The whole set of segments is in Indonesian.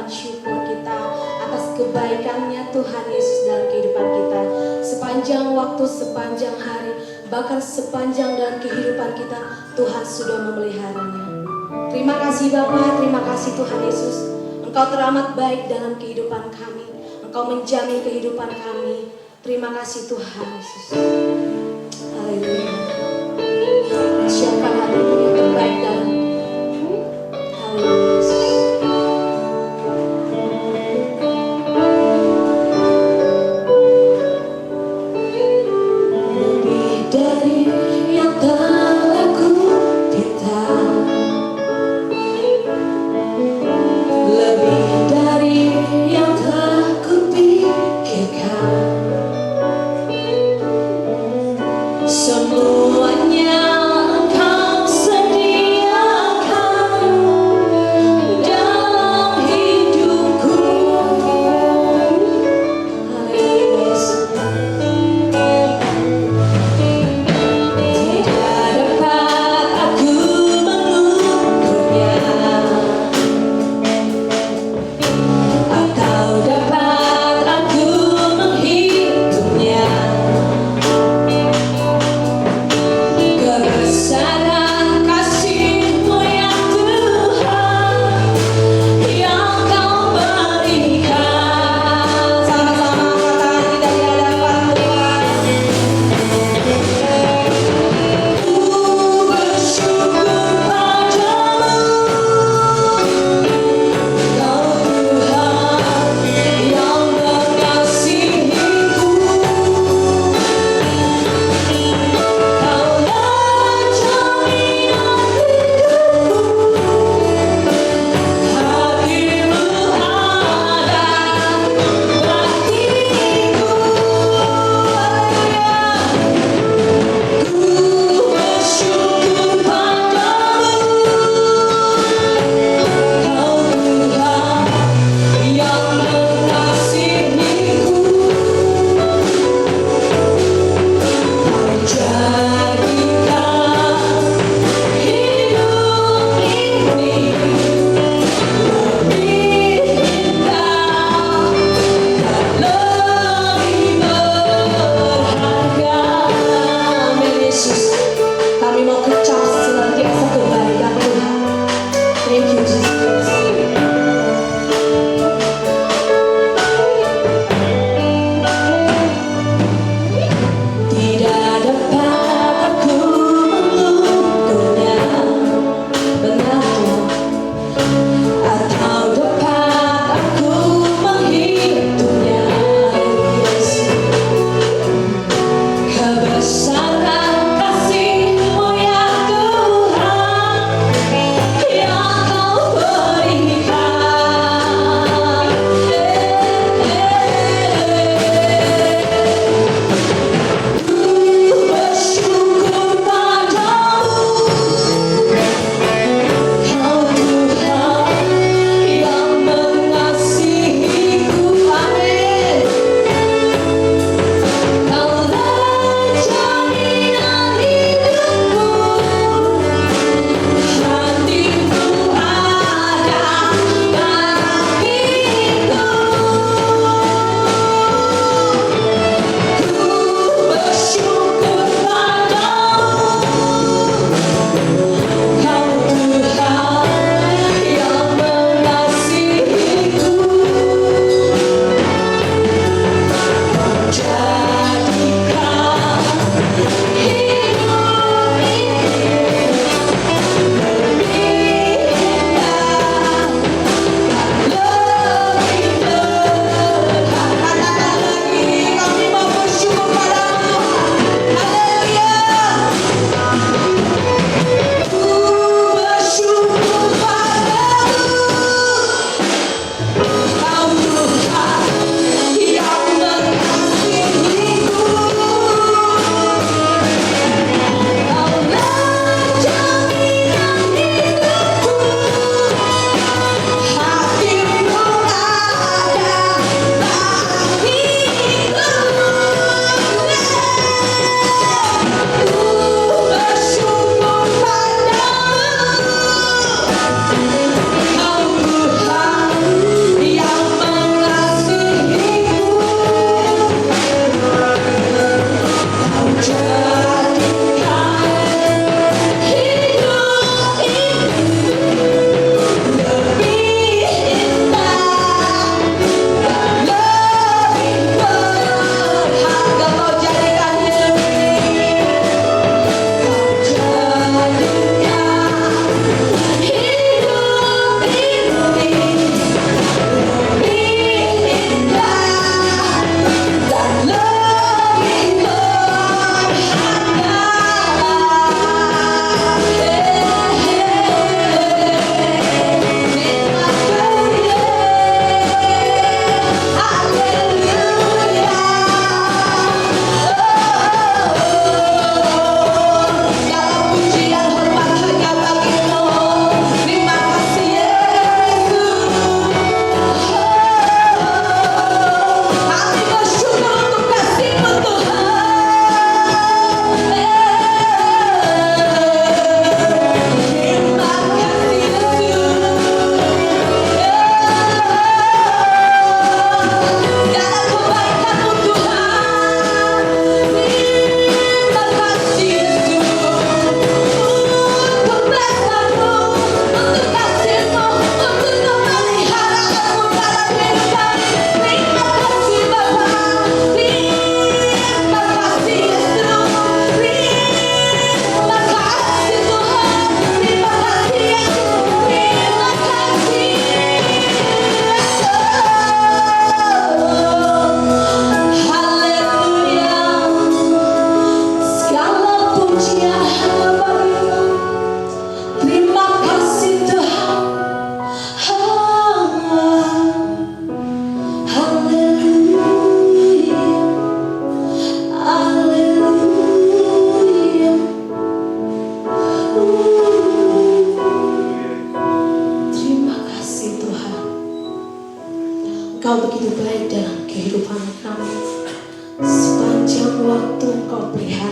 ucapan syukur kita atas kebaikan-Nya Tuhan Yesus dalam kehidupan kita. Sepanjang waktu, sepanjang hari, bahkan sepanjang dalam kehidupan kita, Tuhan sudah memeliharanya. Terima kasih Bapa, terima kasih Tuhan Yesus. Engkau teramat baik dalam kehidupan kami. Engkau menjamin kehidupan kami. Terima kasih Tuhan Yesus. Haleluya. Siapkan hatimu yang terbaik dalam haleluya.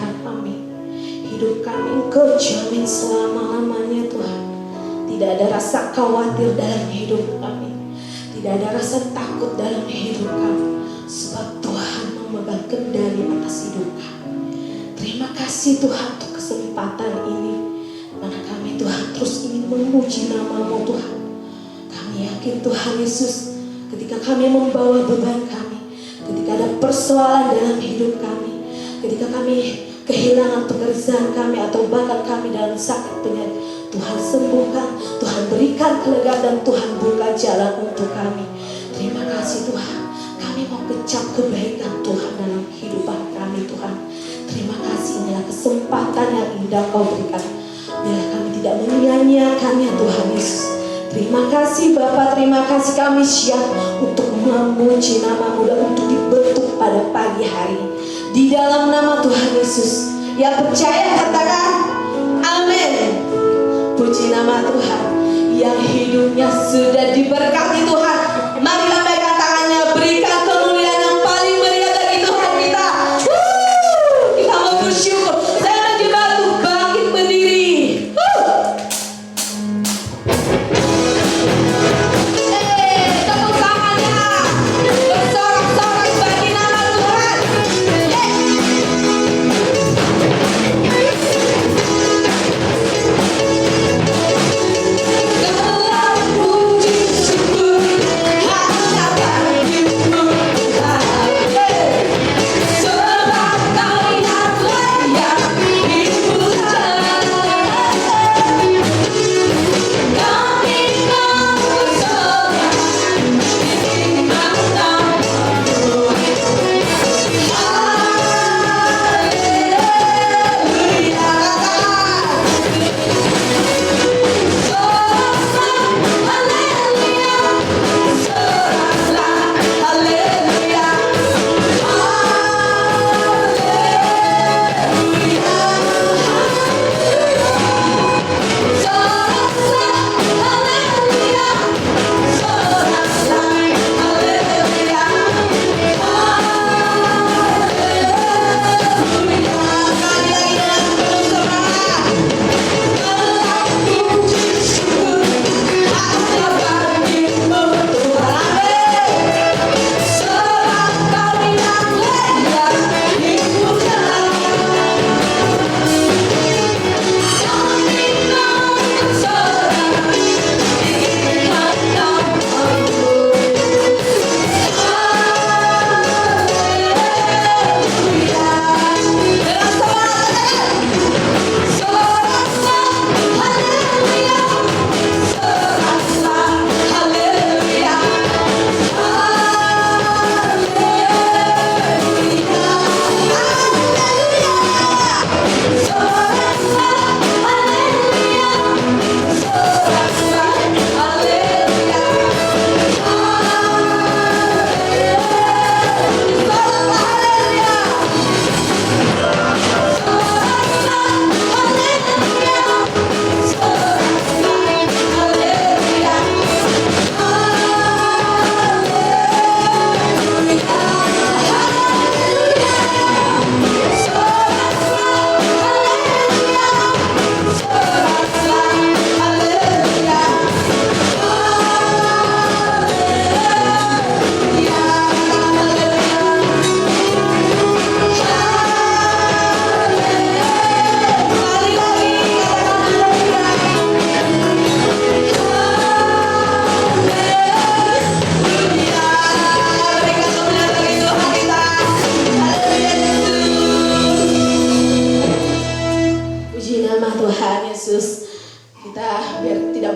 Tuhan. Amin. Hidup kami Engkau jamin selama-lamanya Tuhan. Tidak ada rasa khawatir dalam hidup kami. Tidak ada rasa takut dalam hidup kami. Sebab Tuhan memegang kendali atas hidup kami. Terima kasih Tuhan untuk kesempatan ini. Mana kami Tuhan terus ingin memuji nama-Mu Tuhan. Kami yakin Tuhan Yesus, ketika kami membawa beban kami, ketika ada persoalan dalam hidup kami, ketika kami kehilangan pekerjaan kami atau bahkan kami dalam sakit penyakit, Tuhan sembuhkan, Tuhan berikan kelegaan dan Tuhan buka jalan untuk kami. Terima kasih Tuhan. Kami mau kecap kebaikan Tuhan dalam kehidupan kami Tuhan. Terima kasih, inilah kesempatan yang indah Kau berikan. Biarlah kami tidak menyia-nyiakannya Tuhan Yesus. Terima kasih Bapa, terima kasih kami siap untuk memuji nama-Mu dan untuk dibentuk pada pagi hari ini. Di dalam nama Tuhan Yesus. Yang percaya katakan amin. Puji nama Tuhan yang hidupnya sudah diberkati Tuhan. Mari lambaikan tangannya, berikan kemuliaan yang paling meriah bagi Tuhan kita. Kita mau bersyukur. Saya mencoba untuk bangkit berdiri. Tepuk tangannya, bersorak-sorak bagi nama Tuhan.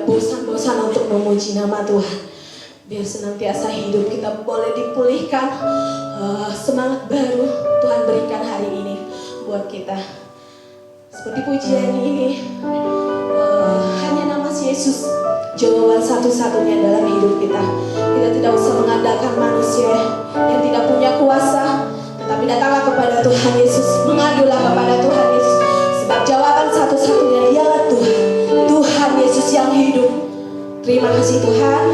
bosan-bosan untuk memuji nama Tuhan. Biar senantiasa hidup kita boleh dipulihkan. Semangat baru Tuhan berikan hari ini buat kita. Seperti pujian ini, hanya nama Yesus jawaban satu-satunya dalam hidup kita. Kita tidak usah mengandalkan manusia yang tidak punya kuasa, tetapi datanglah kepada Tuhan Yesus, mengadulah kepada Tuhan Yesus. Sebab jawaban satu-satunya ialah Tuhan, Tuhan Yesus yang hidup. Terima kasih Tuhan.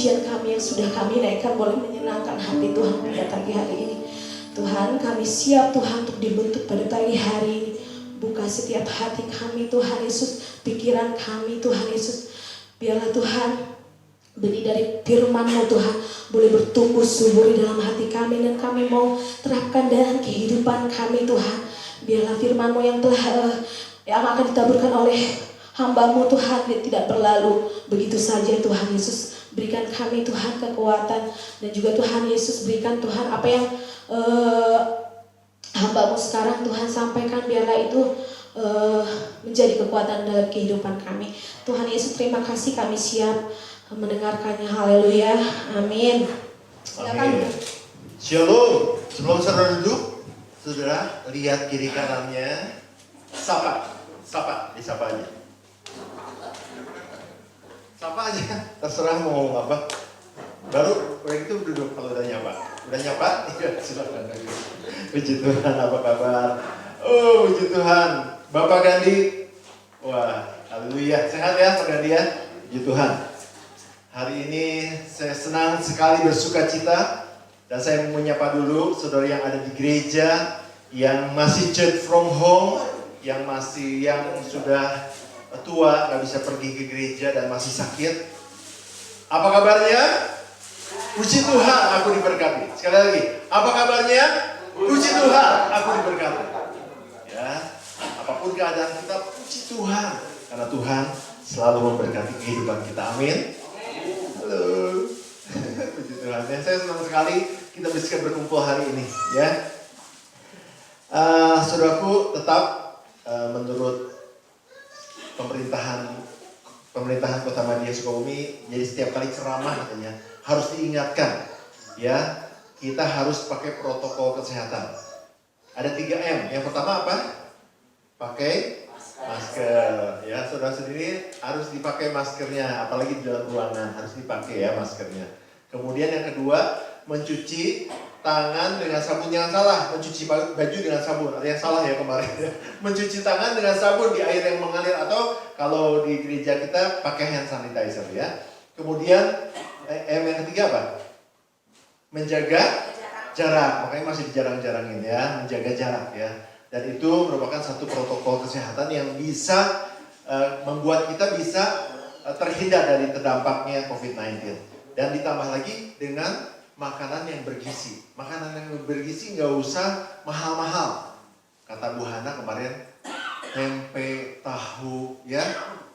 pujian kami yang sudah kami naikkan boleh menyenangkan hati Tuhan pada pagi hari ini. Tuhan, kami siap Tuhan untuk dibentuk pada pagi hari ini. Buka setiap hati kami Tuhan Yesus, pikiran kami Tuhan Yesus. Biarlah Tuhan, benih dari firman-Mu Tuhan boleh bertumbuh subur di dalam hati kami, dan kami mau terapkan dalam kehidupan kami Tuhan. Biarlah firman-Mu yang telah yang akan ditaburkan oleh hamba-Mu Tuhan tidak berlalu begitu saja Tuhan Yesus. Berikan kami Tuhan kekuatan, dan juga Tuhan Yesus berikan Tuhan apa yang hamba-Mu sekarang Tuhan sampaikan, biarlah itu menjadi kekuatan dalam kehidupan kami. Tuhan Yesus, terima kasih, kami siap mendengarkannya. Haleluya, amin. Silakan. Shalom. Sebelum saudara duduk, saudara lihat kiri kanannya, disapa aja. Sapa aja, terserah mau ngomong apa. Baru orang itu duduk kalau udah nyapa. Udah nyapa? Iya, silakan. Puji Tuhan, apa kabar? Oh, puji Tuhan. Bapak Gandhi. Wah, haleluya. Sehat ya Pak Gandhi ya? Puji Tuhan. Hari ini saya senang sekali, bersuka cita. Dan saya mau menyapa dulu saudara yang ada di gereja, yang masih church from home, yang sudah tua, gak bisa pergi ke gereja dan masih sakit. Apa kabarnya? Puji Tuhan, aku diberkati. Sekali lagi, apa kabarnya? Puji Tuhan, aku diberkati. Ya, apapun keadaan kita, puji Tuhan, karena Tuhan selalu memberkati kehidupan kita. Amin. Halo. Puji Tuhan. Dan saya senang sekali kita bisa berkumpul hari ini. Ya, saudaraku, tetap menurut pemerintahan Kota Madia Sukabumi, jadi setiap kali ceramah katanya harus diingatkan, ya, kita harus pakai protokol kesehatan. Ada 3M. Yang pertama apa? Pakai masker. Ya, saudara sendiri harus dipakai maskernya, apalagi di dalam ruangan harus dipakai ya maskernya. Kemudian yang kedua, mencuci tangan dengan sabun. Jangan salah, mencuci baju dengan sabun. Ada yang salah ya kemarin. Mencuci tangan dengan sabun di air yang mengalir, atau kalau di gereja kita pakai hand sanitizer ya. Kemudian yang ketiga apa? Menjaga jarak. Makanya masih dijarang-jarangin ya, menjaga jarak ya. Dan itu merupakan satu protokol kesehatan yang bisa membuat kita bisa terhindar dari terdampaknya COVID-19. Dan ditambah lagi dengan makanan yang bergizi. Makanan yang bergizi nggak usah mahal-mahal. Kata Bu Hana kemarin, tempe, tahu, ya,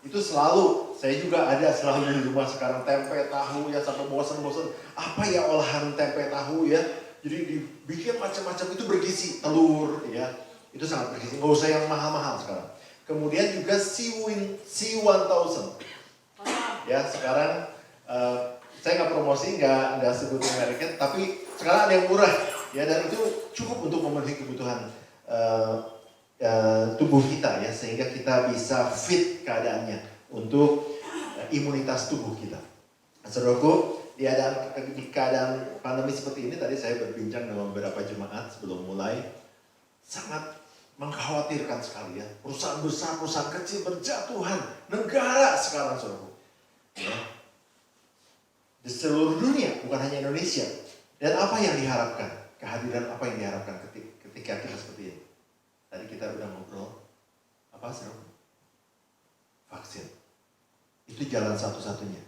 itu selalu. Saya juga ada selalu di rumah sekarang tempe, tahu, ya, sampai bosan-bosan. Apa ya olahan tempe, tahu, ya. Jadi dibikin macam-macam, itu bergizi. Telur, ya, itu sangat bergizi. Nggak usah yang mahal-mahal sekarang. Kemudian juga C1000. Ya, sekarang saya nggak promosi, nggak sebutin mereknya, tapi sekarang ada yang murah, ya, dan itu cukup untuk memenuhi kebutuhan tubuh kita, ya, sehingga kita bisa fit keadaannya untuk imunitas tubuh kita. Saudaraku, di keadaan pandemi seperti ini, tadi saya berbincang dengan beberapa jemaat sebelum mulai, sangat mengkhawatirkan sekali ya. Perusahaan besar, perusahaan kecil berjatuhan, negara sekarang saudaraku. Ya. Di seluruh dunia, bukan hanya Indonesia. Dan apa yang diharapkan? Kehadiran apa yang diharapkan ketika kita seperti ini? Tadi kita udah ngobrol, apa sih? Vaksin. Itu jalan satu-satunya.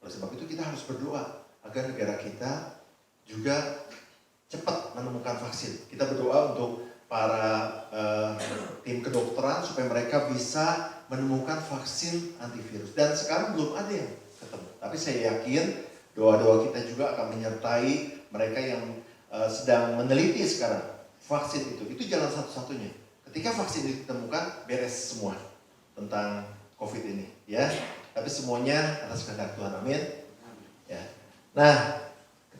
Oleh sebab itu kita harus berdoa agar negara kita juga cepat menemukan vaksin. Kita berdoa untuk para tim kedokteran supaya mereka bisa menemukan vaksin antivirus. Dan sekarang belum ada yang ketemu. Tapi saya yakin doa-doa kita juga akan menyertai mereka yang sedang meneliti sekarang vaksin itu. Itu jalan satu-satunya. Ketika vaksin ditemukan, beres semua tentang COVID ini, ya. Tapi semuanya atas kehendak Tuhan, amin. Ya. Nah,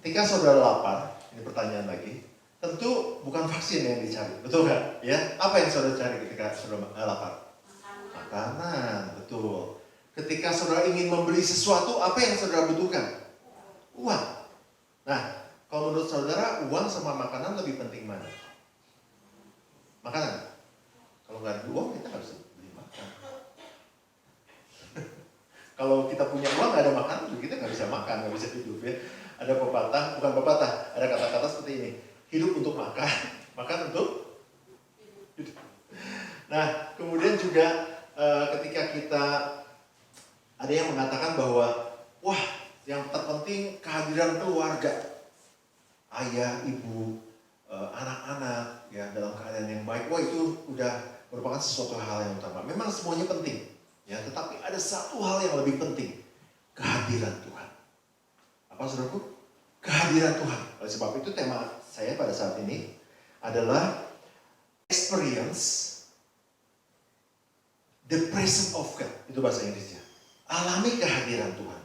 ketika saudara lapar, ini pertanyaan lagi, tentu bukan vaksin yang dicari, betul nggak? Ya, apa yang saudara cari ketika saudara lapar? Makanan, betul. Ketika saudara ingin membeli sesuatu, apa yang saudara butuhkan? Uang. Nah, kalau menurut saudara, uang sama makanan lebih penting mana? Makanan. Kalau nggak ada uang, kita nggak bisa beli makan. Kalau kita punya uang nggak ada makanan, kita nggak bisa makan, nggak bisa hidup ya. Ada pepatah, bukan pepatah, ada kata-kata seperti ini. Hidup untuk makan, makan untuk hidup. Nah, kemudian juga ketika kita ada yang mengatakan bahwa, wah, yang terpenting kehadiran keluarga, ayah, ibu, anak-anak, ya dalam keadaan yang baik. Wah, itu udah merupakan sesuatu hal yang utama. Memang semuanya penting, ya. Tetapi ada satu hal yang lebih penting, kehadiran Tuhan. Apa saudaraku? Kehadiran Tuhan. Oleh sebab itu tema saya pada saat ini adalah experience the presence of God. Itu bahasa Inggrisnya. Alami kehadiran Tuhan.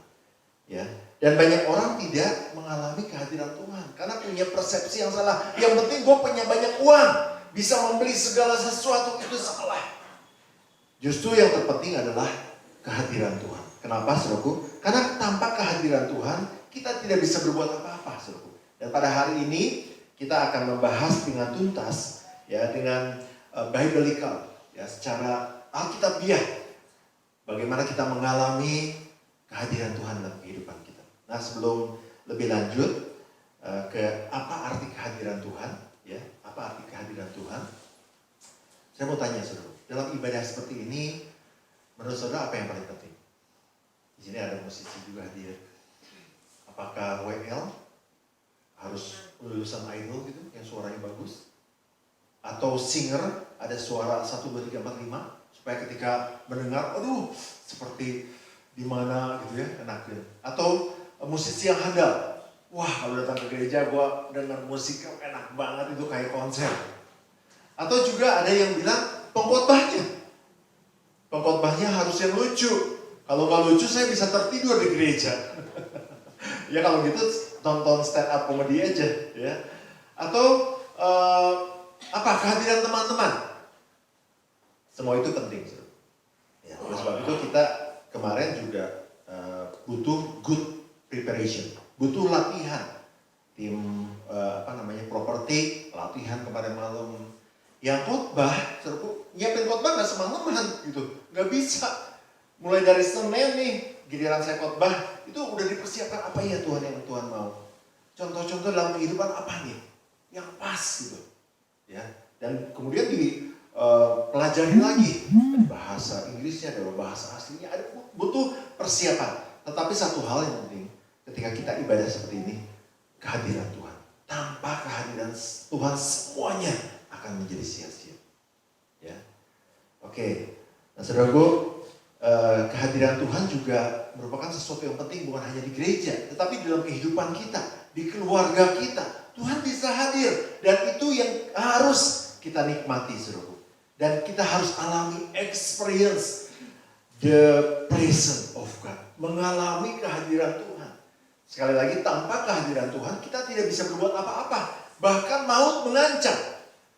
Ya. Dan banyak orang tidak mengalami kehadiran Tuhan karena punya persepsi yang salah. Yang penting gue punya banyak uang, bisa membeli segala sesuatu, itu salah. Justru yang terpenting adalah kehadiran Tuhan. Kenapa, saudaraku? Karena tanpa kehadiran Tuhan, kita tidak bisa berbuat apa-apa, saudaraku. Dan pada hari ini kita akan membahas dengan tuntas, ya, dengan biblical, ya, secara alkitabiah, bagaimana kita mengalami kehadiran Tuhan dalam kehidupan kita. Nah, sebelum lebih lanjut ke apa arti kehadiran Tuhan, ya, apa arti kehadiran Tuhan? Saya mau tanya, saudara, dalam ibadah seperti ini, menurut saudara apa yang paling penting? Di sini ada musisi juga hadir. Apakah WL harus lulusan idol gitu, yang suaranya bagus? Atau singer ada suara 1, 2, 3, 4, 5 supaya ketika mendengar, aduh, seperti di mana gitu ya, enak gitu. Atau musisi yang handal, wah kalau datang ke gereja gua dengar musik enak banget, itu kayak konser. Atau juga ada yang bilang pengkhotbahnya harus yang lucu. Kalau nggak lucu saya bisa tertidur di gereja. Ya kalau gitu tonton stand up comedy aja, ya. Atau apa, kehadiran teman-teman. Semua itu penting. Ya, oleh sebab itu kita kemarin juga butuh good preparation, butuh latihan. Tim properti, latihan kemarin malam. Yang khotbah, nyiapin khotbah nggak semalaman gitu, nggak bisa. Mulai dari Senin nih, giliran saya khotbah, itu udah dipersiapkan apa ya Tuhan yang Tuhan mau. Contoh-contoh dalam kehidupan apa nih, yang pas gitu. Ya, dan kemudian pelajari lagi, ada bahasa Inggrisnya, ada bahasa aslinya, ada butuh persiapan. Tetapi satu hal yang penting, ketika kita ibadah seperti ini, kehadiran Tuhan. Tanpa kehadiran Tuhan semuanya akan menjadi sia-sia. Ya, oke. Nah, saudaraku, kehadiran Tuhan juga merupakan sesuatu yang penting bukan hanya di gereja, tetapi dalam kehidupan kita, di keluarga kita. Tuhan bisa hadir dan itu yang harus kita nikmati, saudaraku. Dan kita harus alami experience the presence of God, mengalami kehadiran Tuhan. Sekali lagi, tanpa kehadiran Tuhan kita tidak bisa berbuat apa-apa. Bahkan maut mengancam.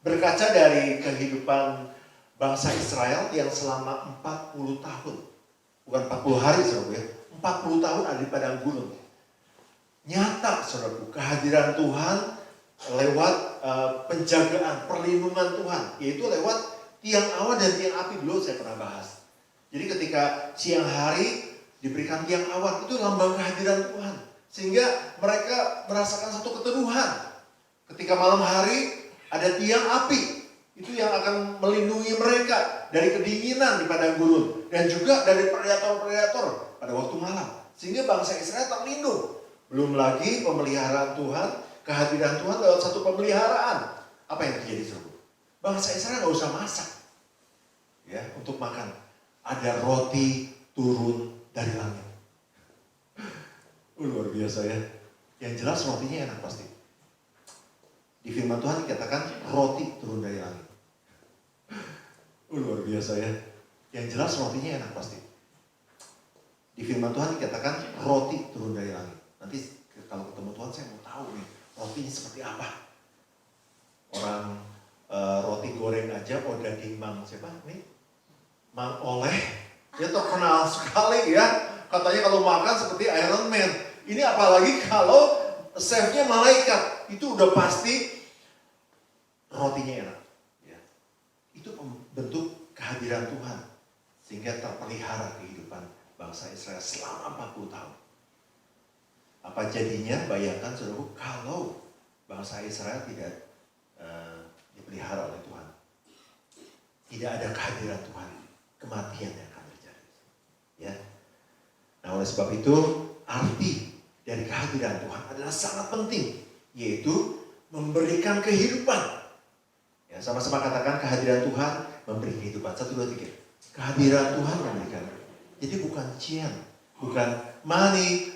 Berkaca dari kehidupan bangsa Israel yang selama 40 tahun, bukan 40 hari saudara ya, 40 tahun ada di padang gurun. Nyata saudaraku, kehadiran Tuhan lewat penjagaan, perlindungan Tuhan, yaitu lewat tiang awan dan tiang api. Dulu saya pernah bahas. Jadi ketika siang hari diberikan tiang awan, itu lambang kehadiran Tuhan. Sehingga mereka merasakan satu keteduhan. Ketika malam hari ada tiang api, itu yang akan melindungi mereka dari kedinginan di padang gurun. Dan juga dari predator-predator pada waktu malam. Sehingga bangsa Israel terlindung. Belum lagi pemeliharaan Tuhan, kehadiran Tuhan lewat satu pemeliharaan. Apa yang terjadi saudara? Bangsa Israel gak usah masak, ya, untuk makan. Ada roti turun dari langit. Luar biasa ya. Yang jelas rotinya enak pasti. Di firman Tuhan dikatakan roti turun dari langit. Luar biasa ya. Yang jelas rotinya enak pasti. Di firman Tuhan dikatakan roti turun dari langit. Nanti kalau ketemu Tuhan saya mau tahu nih rotinya seperti apa. Orang roti goreng aja daging Mang siapa nih? Mang Oleh. Dia terkenal sekali ya. Katanya kalau makan seperti Iron Man. Ini apalagi kalau chefnya malaikat. Itu udah pasti rotinya enak. Ya. Itu bentuk kehadiran Tuhan. Sehingga terpelihara kehidupan bangsa Israel selama 40 tahun. Apa jadinya? Bayangkan saudaraku, kalau bangsa Israel tidak dipelihara oleh Tuhan. Tidak ada kehadiran Tuhan, kematian yang akan terjadi. Ya. Nah, oleh sebab itu, arti dari kehadiran Tuhan adalah sangat penting, yaitu memberikan kehidupan. Ya, sama-sama katakan kehadiran Tuhan memberi kehidupan. 1, 2, 3. Kehadiran Tuhan memberikan. Jadi bukan cian, bukan money,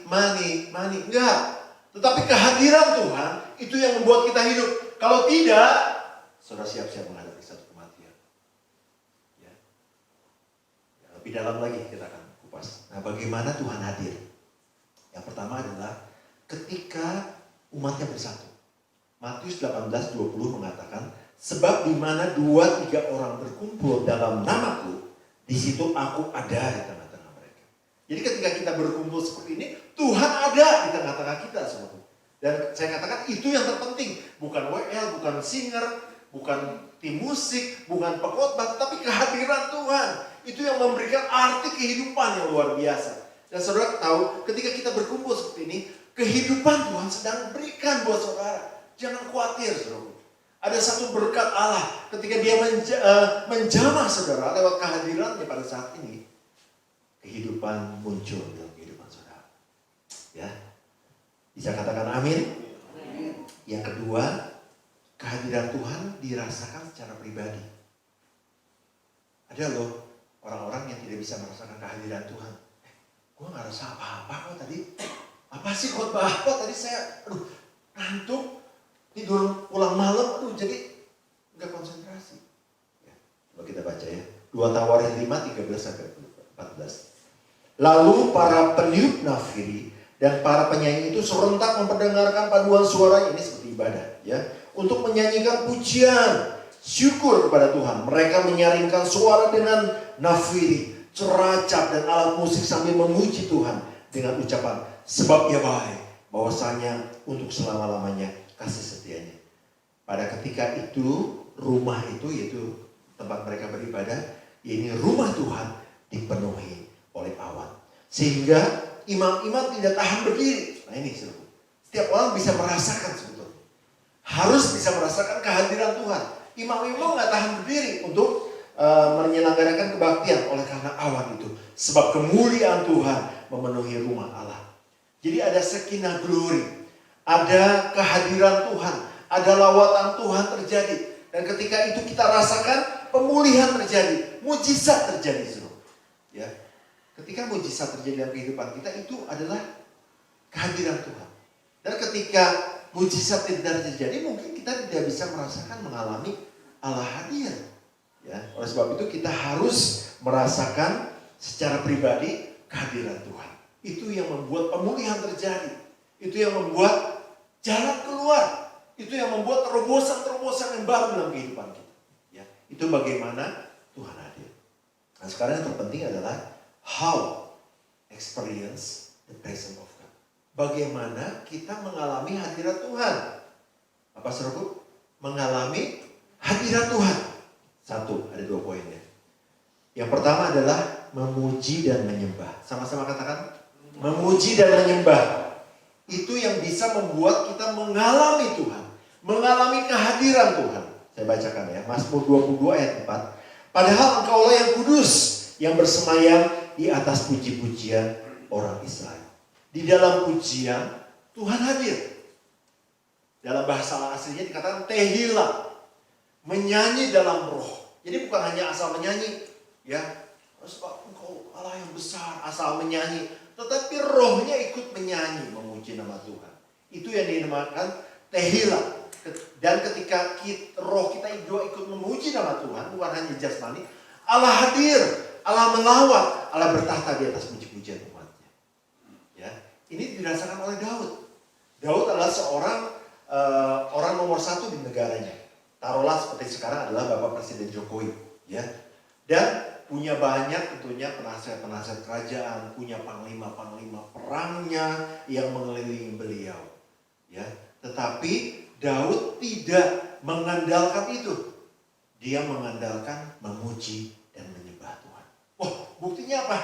enggak. Tetapi kehadiran Tuhan itu yang membuat kita hidup. Kalau tidak, saudara siap-siap menghadapi satu kematian. Ya. Ya, lebih dalam lagi kita akan kupas. Nah, bagaimana Tuhan hadir? Yang pertama adalah ketika umatnya bersatu. Matius 18:20 mengatakan, sebab di mana 2-3 orang berkumpul dalam namaku, di situ aku ada di tengah-tengah mereka. Jadi ketika kita berkumpul seperti ini, Tuhan ada di tengah-tengah kita semua. Dan saya katakan itu yang terpenting. Bukan WL, bukan singer, bukan tim musik, bukan pengkhotbah, tapi kehadiran Tuhan. Itu yang memberikan arti kehidupan yang luar biasa. Dan saudara tahu, ketika kita berkumpul seperti ini, kehidupan Tuhan sedang berikan buat saudara. Jangan khawatir, saudara. Ada satu berkat Allah ketika dia menjamah saudara lewat kehadirannya pada saat ini. Kehidupan muncul dalam kehidupan saudara. Ya, bisa katakan amin? Yang kedua, kehadiran Tuhan dirasakan secara pribadi. Ada loh orang-orang yang tidak bisa merasakan kehadiran Tuhan. Gue gak rasa apa-apa kok tadi. Apa sih khotbah apa tadi saya, ngantuk. Tidur pulang malam, jadi nggak konsentrasi. Ya, coba kita baca ya. 2 Tawarin 5, 13-14. Lalu para peniup nafiri dan para penyanyi itu serentak memperdengarkan paduan suara ini seperti ibadah. Ya, untuk menyanyikan pujian, syukur kepada Tuhan. Mereka menyaringkan suara dengan nafiri, ceracap dan alat musik sambil memuji Tuhan dengan ucapan, sebab Ia baik, bahwasanya untuk selama-lamanya kasih setianya. Pada ketika itu, rumah itu yaitu tempat mereka beribadah, ini rumah Tuhan dipenuhi oleh awan. Sehingga imam-imam tidak tahan berdiri. Nah ini saudara. Setiap orang bisa merasakan sebetulnya. Harus bisa merasakan kehadiran Tuhan. Imam-imam nggak tahan berdiri untuk menyelenggarakan kebaktian oleh karena awan itu. Sebab kemuliaan Tuhan memenuhi rumah Allah. Jadi ada sakinah glory. Ada kehadiran Tuhan, ada lawatan Tuhan terjadi. Dan ketika itu kita rasakan pemulihan terjadi, mujizat terjadi, saudara. Ya. Ketika mujizat terjadi dalam kehidupan kita, itu adalah kehadiran Tuhan. Dan ketika mujizat tidak terjadi, mungkin kita tidak bisa merasakan, mengalami Allah hadir. Ya. Oleh sebab itu kita harus merasakan secara pribadi kehadiran Tuhan. Itu yang membuat pemulihan terjadi. Itu yang membuat jalan keluar. Itu yang membuat terobosan-terobosan yang baru dalam kehidupan kita. Ya, itu bagaimana Tuhan hadir. Nah sekarang yang terpenting adalah how experience the presence of God. Bagaimana kita mengalami hadirat Tuhan. Apa saudaraku? Mengalami hadirat Tuhan. Satu, ada 2 poinnya. Yang pertama adalah memuji dan menyembah. Sama-sama katakan, memuji dan menyembah. Itu yang bisa membuat kita mengalami Tuhan. Mengalami kehadiran Tuhan. Saya bacakan ya. Mazmur 22 ayat 4. Padahal engkaulah yang kudus, yang bersemayam di atas puji-pujian orang Israel. Di dalam pujian, Tuhan hadir. Dalam bahasa aslinya dikatakan tehillah. Menyanyi dalam roh. Jadi bukan hanya asal menyanyi. Ya, sebab engkau Allah yang besar, asal menyanyi. Tetapi rohnya ikut menyanyi, memuji nama Tuhan. Itu yang dinamakan tehillah. Dan ketika roh kita juga ikut memuji nama Tuhan, bukan hanya jasmani, Allah hadir, Allah melawat, Allah bertahta di atas puji-pujian umatnya. Ya, ini dirasakan oleh Daud. Daud adalah seorang orang nomor 1 di negaranya. Taruhlah seperti sekarang adalah Bapak Presiden Jokowi. Ya, dan punya banyak tentunya penasihat-penasihat kerajaan, punya panglima-panglima perangnya yang mengelilingi beliau. Ya, tetapi Daud tidak mengandalkan itu. Dia mengandalkan memuji dan menyembah Tuhan. Wah, buktinya apa?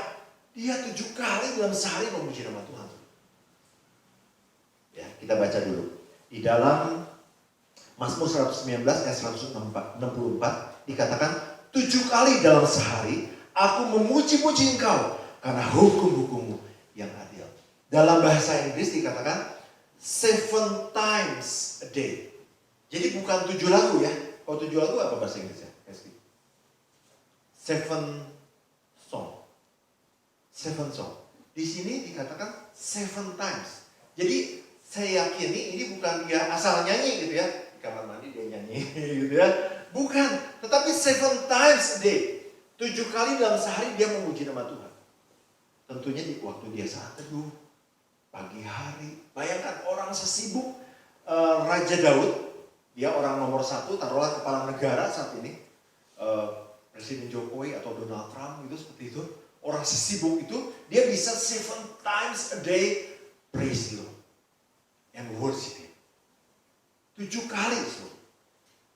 Dia 7 kali dalam sehari memuji nama Tuhan. Ya, kita baca dulu. Di dalam Mazmur 119 ayat 164 dikatakan 7 kali dalam sehari aku memuji-muji Engkau karena hukum-hukum-Mu yang adil. Dalam bahasa Inggris dikatakan 7 times a day. Jadi bukan 7 lagu ya. Kalau 7 lagu apa bahasa Inggrisnya? 7 song. 7 song. Di sini dikatakan 7 times. Jadi saya yakini ini bukan dia asal nyanyi gitu ya. Di kamar mandi dia nyanyi gitu ya. Bukan. Tetapi 7 times a day. 7 kali dalam sehari dia memuji nama Tuhan. Tentunya di waktu dia saat teduh. Pagi hari. Bayangkan orang sesibuk Raja Daud. Dia orang nomor 1, taruhlah kepala negara saat ini. Presiden Jokowi atau Donald Trump gitu seperti itu. Orang sesibuk itu, dia bisa 7 times a day praise the Lord. And worship Him. 7 kali Saudara.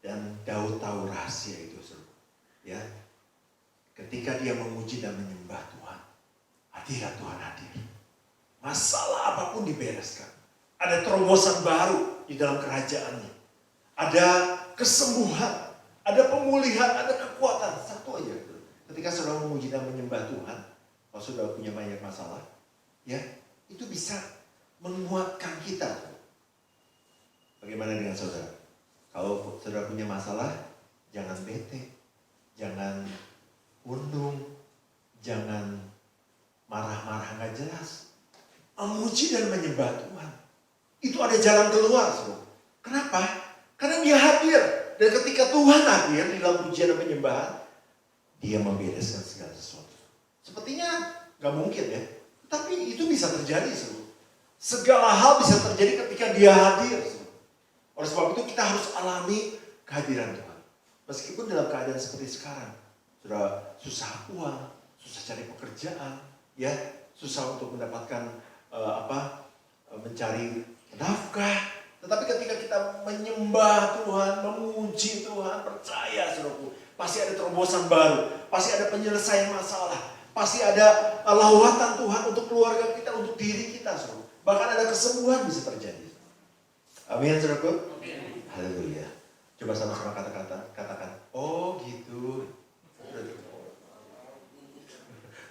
Dan Daud tahu rahasia itu Saudara. Ya. Ketika dia memuji dan menyembah Tuhan. Hadirat Tuhan hadir. Masalah apapun dibereskan. Ada terobosan baru di dalam kerajaannya. Ada kesembuhan, ada pemulihan, ada kekuatan. Satu aja. Ketika saudara memuji dan menyembah Tuhan, kalau saudara punya banyak masalah, ya itu bisa menguatkan kita. Bagaimana dengan saudara? Kalau saudara punya masalah, jangan bete, jangan undung, jangan marah-marah nggak jelas. Memuji dan menyembah Tuhan. Itu ada jalan keluar, saudara. Kenapa? Karena dia hadir. Dan ketika Tuhan hadir di dalam pujian dan penyembahan, dia membereskan segala sesuatu. Sepertinya gak mungkin ya. Tapi itu bisa terjadi Saudara. Segala hal bisa terjadi ketika dia hadir Saudara. Oleh sebab itu kita harus alami kehadiran Tuhan. Meskipun dalam keadaan seperti sekarang. Saudara susah uang, susah cari pekerjaan, ya, susah untuk mendapatkan mencari nafkah. Tetapi ketika kita menyembah Tuhan, memuji Tuhan, percaya saudaraku, pasti ada terobosan baru, pasti ada penyelesaian masalah, pasti ada lawatan Tuhan untuk keluarga kita, untuk diri kita saudaraku. Bahkan ada kesembuhan bisa terjadi. Amin saudaraku. Haleluya. Coba sama-sama katakan, oh gitu.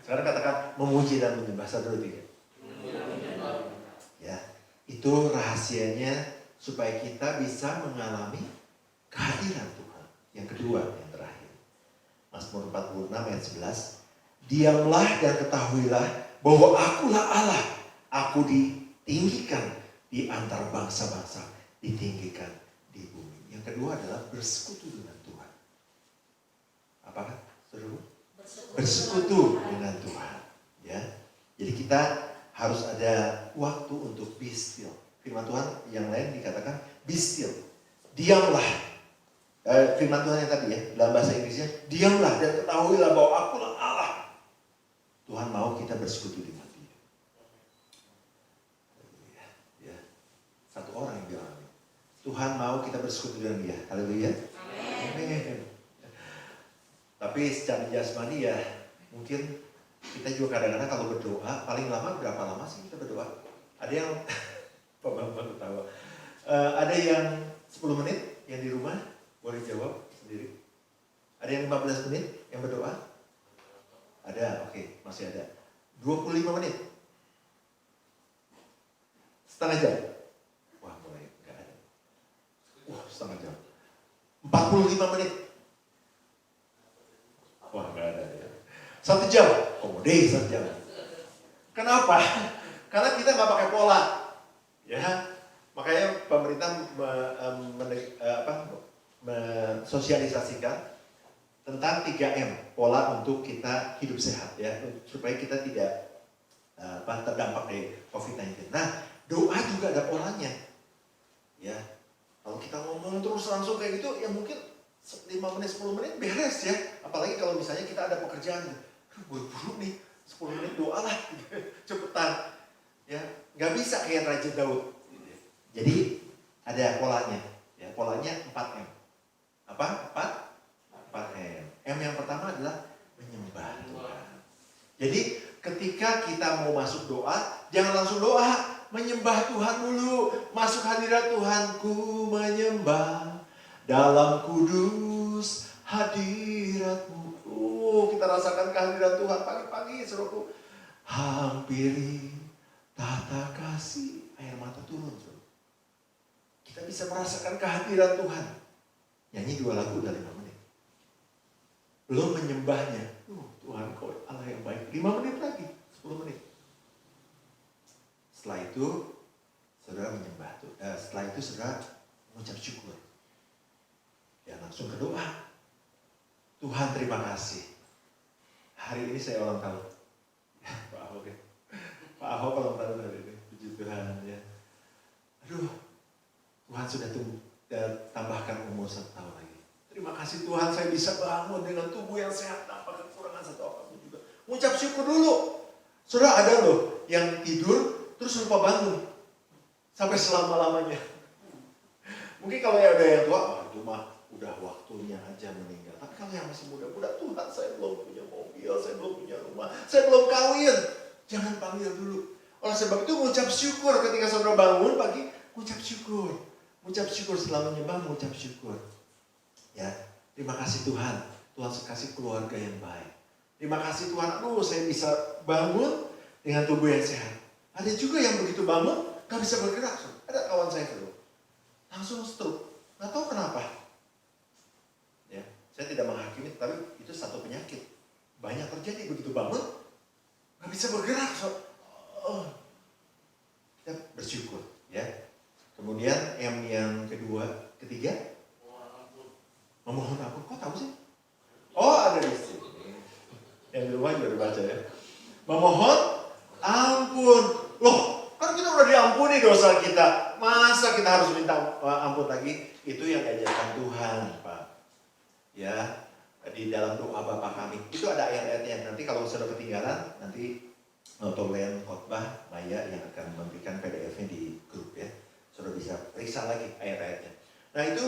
Sekarang katakan memuji dan menyembah. 1, 2, 3. Ya, itu rahasianya supaya kita bisa mengalami kehadiran Tuhan. Yang kedua, yang terakhir. Mazmur 46 ayat 11. Diamlah dan ketahuilah bahwa akulah Allah. Aku ditinggikan di antara bangsa-bangsa. Ditinggikan di bumi. Yang kedua adalah bersekutu dengan Tuhan. Apakah? Saudara? Bersekutu dengan Tuhan. Ya. Jadi kita harus ada waktu untuk be still. Firman Tuhan yang lain dikatakan be still. Diamlah. Firman Tuhan yang tadi ya, dalam bahasa Inggrisnya, diamlah dan ketahuilah bahwa akulah Allah. Tuhan mau kita bersekutu dengan Dia. Ya. Satu orang yang bilang, Tuhan mau kita bersekutu dengan Dia. Haleluya. Amin. Tapi secara jasmani ya, mungkin kita juga kadang-kadang kalau berdoa, paling lama berapa lama sih kita berdoa? Ada yang Pak Bambang ketawa. Ada yang 10 menit yang di rumah, boleh jawab sendiri. Ada yang 15 menit yang berdoa? Ada, oke, masih ada. 25 menit? Setengah jam? Wah, mulai nggak ada. Wah, setengah jam. 45 menit? Wah, nggak ada ya. 1 jam? Oh, deh 1 jam. Kenapa? Karena kita nggak pakai pola. Ya, makanya pemerintah mensosialisasikan tentang 3M, pola untuk kita hidup sehat ya, supaya kita tidak terdampak dari COVID-19. Nah, doa juga ada polanya. Ya. Kalau kita ngomong terus langsung kayak gitu, ya mungkin 5 menit, 10 menit beres ya. Apalagi kalau misalnya kita ada pekerjaan, buru-buru nih, 10 menit doa lah, cepetan. Ya, nggak bisa kayak Raja Daud. Jadi ada polanya. Ya, polanya 4M. Apa? 4M. M yang pertama adalah menyembah Tuhan. Jadi ketika kita mau masuk doa, jangan langsung doa. Menyembah Tuhan dulu. Masuk hadirat Tuhan, ku menyembah dalam kudus hadirat-Mu. Kita rasakan kehadiran Tuhan pagi-pagi, saudaraku. Hampiri tata kasih, air mata turun, saudara. Kita bisa merasakan kehadiran Tuhan. Nyanyi 2 lagu udah 5 menit. Belum menyembahnya. Tuhan kau Allah yang baik. 5 menit lagi, 10 menit. Setelah itu, saudara menyembah. Setelah itu saudara mengucap syukur. Ya langsung ke doa. Tuhan terima kasih. Hari ini saya ulang tahun. Ya, Pak Ahok ya. Pak Ahok ulang tahun hari ini. Puji Tuhan ya. Aduh, Tuhan sudah tambahkan umur 1 tahun lagi. Terima kasih Tuhan, saya bisa bangun dengan tubuh yang sehat tanpa kekurangan satu apapun juga. Mengucap syukur dulu. Saudara ada loh yang tidur terus lupa bangun sampai selama-lamanya. Mungkin kalau yang ada yang tua, itu mah udah waktunya aja meninggal. Tapi kalau yang masih muda-muda, Tuhan saya belum punya mobil, saya belum punya rumah, saya belum kawin. Jangan panggil dulu. Oleh sebab itu mengucap syukur ketika saudara bangun pagi, mengucap syukur. Mengucap syukur setelah menyembah, mengucap syukur. Ya, terima kasih Tuhan. Tuhan kasih keluarga yang baik. Terima kasih Tuhan, saya bisa bangun dengan tubuh yang sehat. Ada juga yang begitu bangun, gak bisa bergerak. Ada kawan saya dulu, langsung stroke. Gak tahu kenapa. Ya, saya tidak menghakimi, tapi itu satu penyakit. Banyak terjadi begitu bangun, gak bisa bergerak. Kita bersyukur. Ya. Kemudian yang ketiga, memohon ampun. Kok tahu sih? Oh, ada di sini. Yang di rumah juga dibaca ya. Memohon ampun. Loh, kan kita udah diampuni dosa kita. Masa kita harus minta ampun lagi? Itu yang diajarkan Tuhan, Pak. Ya, di dalam doa Bapa kami. Itu ada ayat-ayatnya. Nanti kalau sudah ketinggalan, nanti Notolen khotbah Maya yang akan memberikan PDF-nya di grup ya. Sudah bisa periksa lagi ayat-ayatnya. Nah itu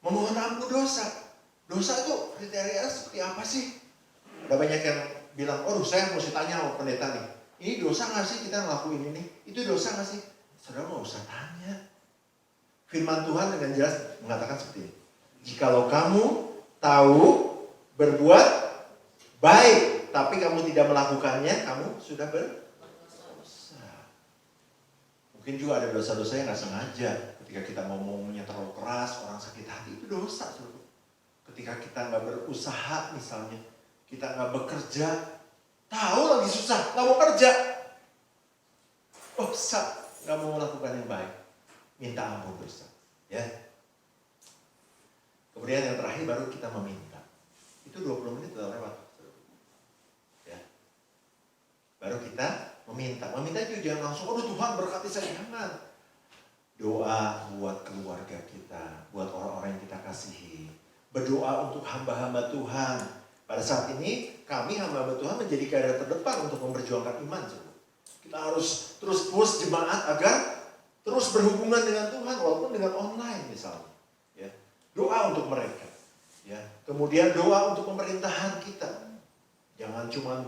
memohon ampun dosa. Dosa itu kriteria seperti apa sih? Ada banyak yang bilang, saya mesti tanya sama pendeta nih. Ini dosa nggak sih kita ngelakuin ini? Itu dosa nggak sih? Saudara nggak usah tanya. Firman Tuhan dengan jelas mengatakan seperti ini. Jikalau kamu tahu berbuat baik, tapi kamu tidak melakukannya, kamu sudah berdosa. Mungkin juga ada dosa-dosa yang nggak sengaja. Ketika kita ngomongnya terlalu keras, orang sakit hati, itu dosa. Saudara. Ketika kita nggak berusaha misalnya, kita nggak bekerja, tahu lagi susah, nggak mau kerja, dosa, nggak mau melakukan yang baik, minta ampun dosa, ya. Kemudian yang terakhir baru kita meminta, itu 20 menit sudah lewat, ya. Baru kita meminta itu jangan langsung, Tuhan berkati saya, jangan. Doa buat keluarga kita, buat orang-orang yang kita kasihi. Berdoa untuk hamba-hamba Tuhan. Pada saat ini kami hamba-hamba Tuhan menjadi garda terdepan untuk memperjuangkan iman. Kita harus terus push jemaat agar terus berhubungan dengan Tuhan walaupun dengan online misalnya. Ya. Doa untuk mereka. Ya. Kemudian doa untuk pemerintahan kita. Jangan cuma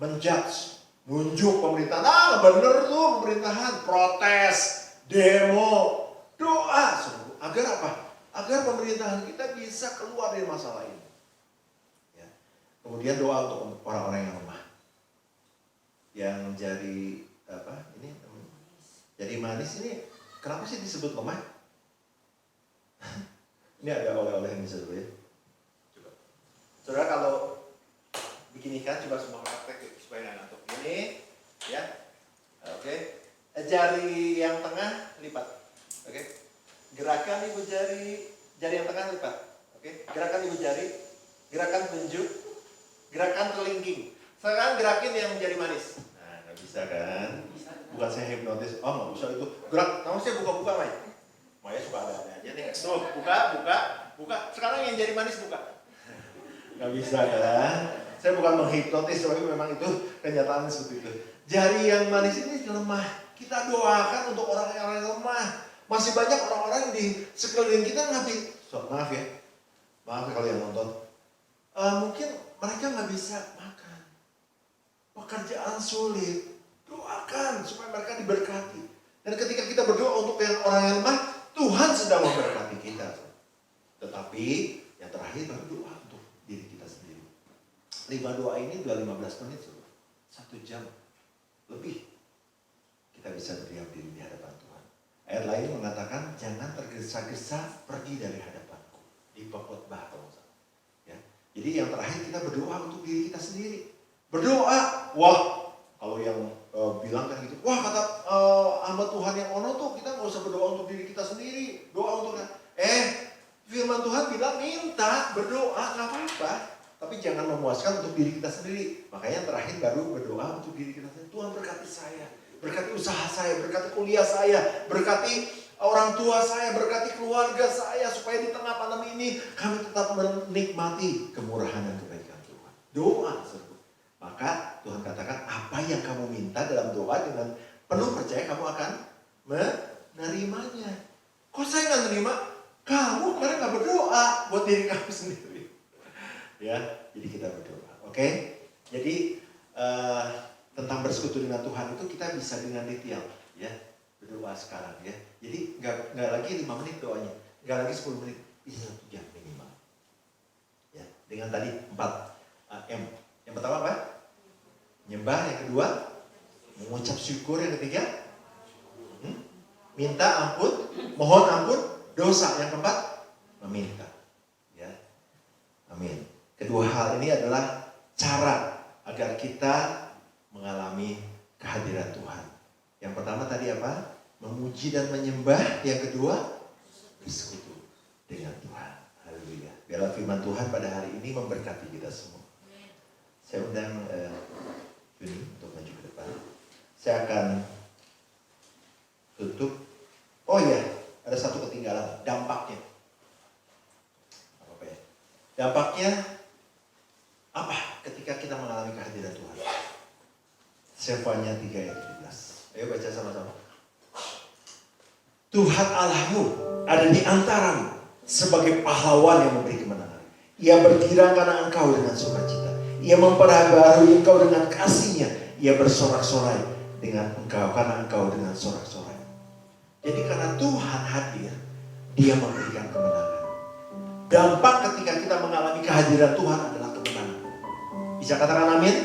menjudge, nunjuk pemerintahan. Bener tuh pemerintahan, protes, demo, doa. Agar apa? Agar pemerintahan kita bisa keluar dari masalah ini. Ya. Kemudian doa untuk orang-orang yang lemah, yang jadi jadi manis ini. Kenapa sih disebut lemah? Ini ada oleh-oleh yang bisa dulu ya. Coba. Saudara kalau begini kan, coba semua praktek supaya nggak ngantuk. Ini, ya, oke. Jari yang tengah lipat, oke. Gerakan ibu jari yang tengah lipat. Oke, gerakan ibu jari, gerakan tunjuk, gerakan kelingking. Sekarang gerakin yang jari manis. Nah, nggak bisa kan? Bukan saya hipnotis. Oh, nggak bisa itu. Gerak, kamu saya buka-buka, Maya. Maya suka ada aja nih. Tuh, buka. Sekarang yang jari manis buka. Nggak bisa kan? Saya bukan menghipnotis, tapi memang itu kenyataan seperti itu. Jari yang manis ini lemah. Kita doakan untuk orang-orang yang lemah. Masih banyak orang-orang di sekeliling kita maaf ya kalau yang nonton, mungkin mereka nggak bisa makan, pekerjaan sulit, doakan supaya mereka diberkati. Dan ketika kita berdoa untuk yang orang yang lemah, Tuhan sedang memberkati kita. Tetapi yang terakhir baru doa untuk diri kita sendiri. 5 doa ini udah 15 menit, 1 jam lebih kita bisa berdiam diri di hadapan Tuhan. Ayat lain mengatakan jangan tergesa-gesa pergi dari hadapanku. Di Khotbah kalau nggak salah. Ya. Jadi yang terakhir kita berdoa untuk diri kita sendiri. Berdoa, wah kalau yang bilang kan gitu, wah kata hamba Tuhan yang ono tuh kita nggak usah berdoa untuk diri kita sendiri, doa untuk firman Tuhan bilang minta berdoa nggak apa-apa, tapi jangan memuaskan untuk diri kita sendiri. Makanya yang terakhir baru berdoa untuk diri kita sendiri. Tuhan berkati saya, berkati usaha saya, berkati kuliah saya, berkati orang tua saya, berkati keluarga saya, supaya di tengah pandemi ini kami tetap menikmati kemurahan dan kebaikan Tuhan. Doa tersebut. Maka Tuhan katakan apa yang kamu minta dalam doa dengan penuh percaya kamu akan menerimanya. Kok saya nggak nerima? Kamu kemarin nggak berdoa buat diri kamu sendiri. Ya, jadi kita berdoa. Oke? Jadi tentang bersekutu dengan Tuhan itu kita bisa dengan detail, ya. Berdoa sekarang, ya. Jadi nggak lagi 5 menit doanya, nggak lagi 10 menit, bisa 1 jam minimal. Ya, dengan tadi 4 M. Yang pertama apa? Menyembah. Yang kedua, mengucap syukur. Yang ketiga, minta ampun, mohon ampun dosa. Yang keempat, meminta. Ya, amin. Kedua hal ini adalah cara agar kita mengalami kehadiran Tuhan. Yang pertama tadi apa? Memuji dan menyembah. Yang kedua, bersekutu dengan Tuhan. Haleluya. Biarlah firman Tuhan pada hari ini memberkati kita semua. Saya undang Yuni untuk maju ke depan. Saya akan tutup. Oh iya, ada satu ketinggalan. Dampaknya. Apa ya? Dampaknya apa ketika kita mengalami kehadiran Tuhan? Sefanya 3 ayat 17. Ayo baca sama-sama. Tuhan Allahmu ada di antaramu sebagai pahlawan yang memberi kemenangan. Ia bergirang karena engkau dengan sukacita. Ia memperbaharui engkau dengan kasih-Nya. Ia bersorak-sorai dengan engkau karena engkau dengan sorak-sorai. Jadi karena Tuhan hadir, Dia memberikan kemenangan. Dampak ketika kita mengalami kehadiran Tuhan adalah kemenangan. Bisa katakan amin?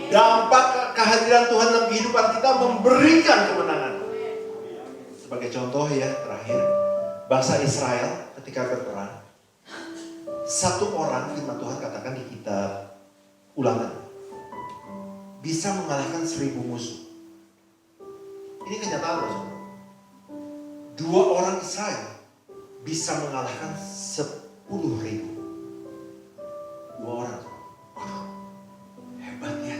Dampak kehadiran Tuhan dalam kehidupan kita memberikan kemenangan. Sebagai contoh ya, terakhir, bangsa Israel ketika berperang, satu orang, firman Tuhan katakan di kitab Ulangan, bisa mengalahkan 1000 musuh. Ini kenyataan loh. 2 orang Israel bisa mengalahkan 10.000. 2 orang. Hebat ya.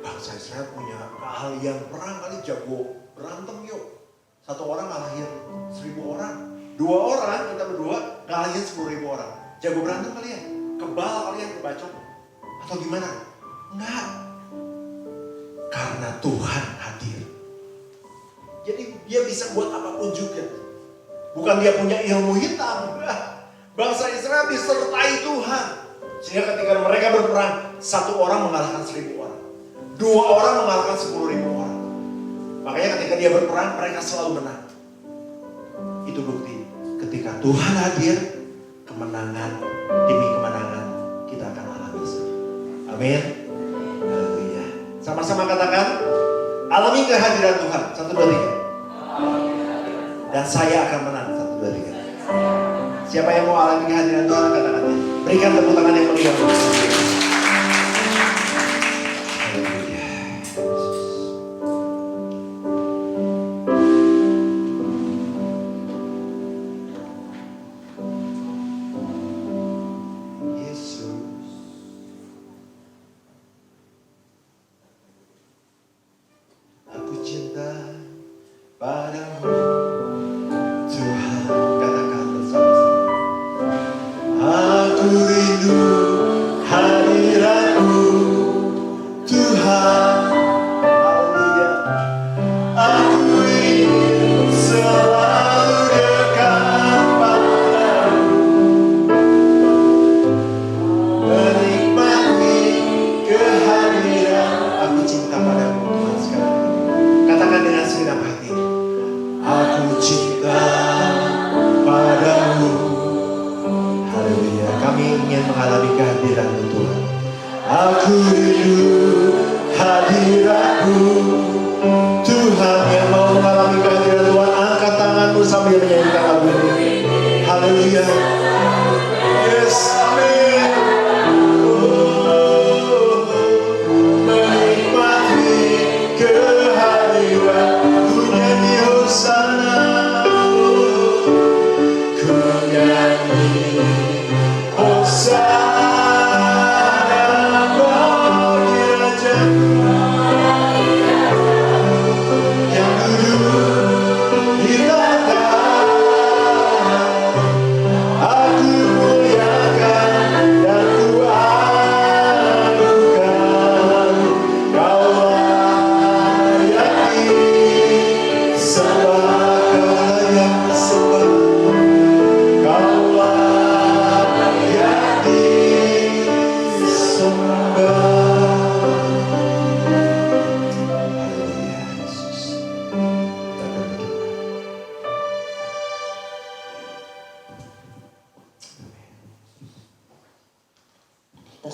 Bangsa Israel punya keahlian perang kali, jago berantem yuk. 1 orang ngalahin 1000 orang. 2 orang, kita berdua ngalahin 10.000 orang. Jago berantem kali ya? Kebal kalian, kebacok. Atau gimana? Enggak. Karena Tuhan hadir. Jadi dia bisa buat apapun juga. Bukan dia punya ilmu hitam. Bangsa Israel disertai Tuhan. Sehingga ketika mereka berperang, 1 orang mengalahkan 1000 orang. 2 orang mengalahkan 10.000 orang. Makanya ketika dia berperang, mereka selalu menang. Itu bukti. Ketika Tuhan hadir, kemenangan demi kemenangan kita akan alami. Amin. Haleluya. Sama-sama katakan, alami kehadiran Tuhan. 1, 2, 3. Dan saya akan menang. 1, 2, 3. Siapa yang mau alami kehadiran Tuhan, katakan. Berikan tepuk tangan yang meriah. Haleluya. Padamu Tuhan, katakan bersama-sama. Aku rindu hadirat-Mu Tuhan. Haleluya. Aku ingin selalu dekat padamu, menikmati kehadiran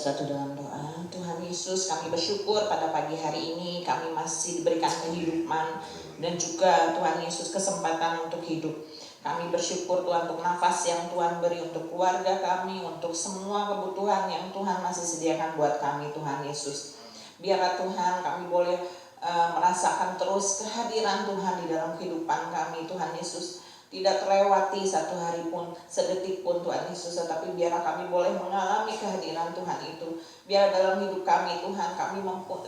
bersatu dalam doa. Tuhan Yesus, kami bersyukur pada pagi hari ini kami masih diberikan kehidupan dan juga Tuhan Yesus kesempatan untuk hidup. Kami bersyukur Tuhan untuk nafas yang Tuhan beri untuk keluarga kami, untuk semua kebutuhan yang Tuhan masih sediakan buat kami Tuhan Yesus. Biarlah Tuhan kami boleh merasakan terus kehadiran Tuhan di dalam kehidupan kami Tuhan Yesus. Tidak terlewati satu hari pun, sedetik pun Tuhan Yesus, tetapi biarlah kami boleh mengalami kehadiran Tuhan itu. Biar dalam hidup kami Tuhan, kami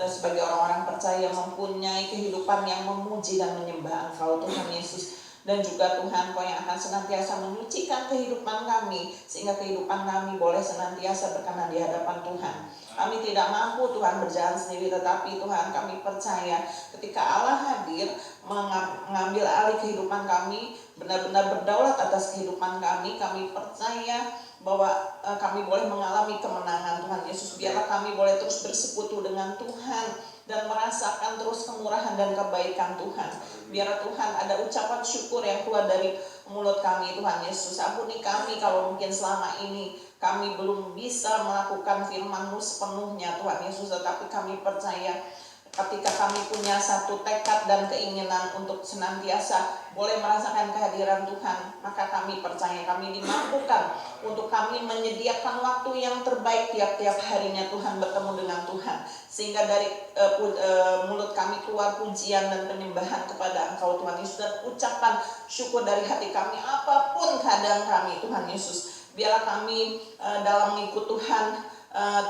sebagai orang-orang percaya mempunyai kehidupan yang memuji dan menyembah Engkau Tuhan Yesus. Dan juga Tuhan, Kau yang akan senantiasa menyucikan kehidupan kami, sehingga kehidupan kami boleh senantiasa berkenan di hadapan Tuhan. Kami tidak mampu Tuhan berjalan sendiri, tetapi Tuhan kami percaya ketika Allah hadir mengambil alih kehidupan kami, benar-benar berdaulat atas kehidupan kami percaya bahwa kami boleh mengalami kemenangan Tuhan Yesus. Biarlah kami boleh terus bersekutu dengan Tuhan dan merasakan terus kemurahan dan kebaikan Tuhan. Biarlah Tuhan ada ucapan syukur yang keluar dari mulut kami Tuhan Yesus. Ampuni kami kalau mungkin selama ini kami belum bisa melakukan firman-Mu sepenuhnya Tuhan Yesus, tetapi kami percaya ketika kami punya satu tekad dan keinginan untuk senantiasa boleh merasakan kehadiran Tuhan, maka kami percaya kami dimampukan untuk kami menyediakan waktu yang terbaik tiap-tiap harinya Tuhan bertemu dengan Tuhan, sehingga dari mulut kami keluar pujian dan penyembahan kepada Engkau Tuhan Yesus, dan ucapan syukur dari hati kami apapun keadaan kami Tuhan Yesus. Biarlah kami dalam mengikut Tuhan